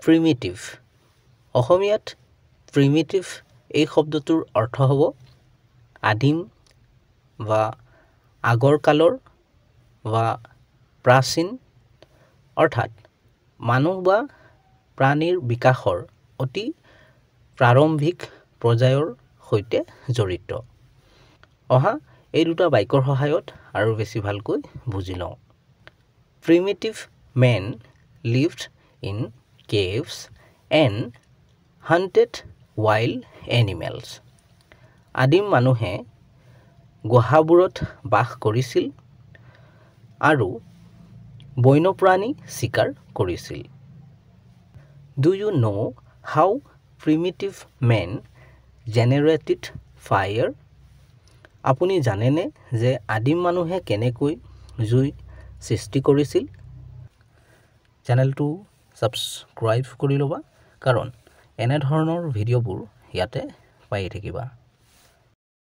Primitive অসমীয়াত primitive এই শব্দটোৰ অৰ্থ হ'ব আদিম বা আগৰ কালৰ বা প্ৰাচীন অৰ্থাৎ মানুহ বা প্ৰাণীৰ বিকাশৰ অতি প্ৰাৰম্ভিক পৰ্যায়ৰ সৈতে জড়িত অহা এই দুটা বাক্যৰ সহায়ত আৰু বেছি ভালকৈ বুজি লওঁ primitive men lived in caves and hunted wild animals আদিম মানুহে গুহাবোৰত বাস কৰিছিল আৰু বন্যপ্ৰাণী শিকাৰ কৰিছিল Do you know how primitive men generated fire? আপুনি জানেনে যে আদিম মানুহে কেনেকৈ জুই সৃষ্টি কৰিছিল চেনেলটো সাবস্ক্ৰাইব কৰি ল'বা কাৰণ এনে ধৰণৰ ভিডিঅ'বোৰ ইয়াতে পাই থাকিবা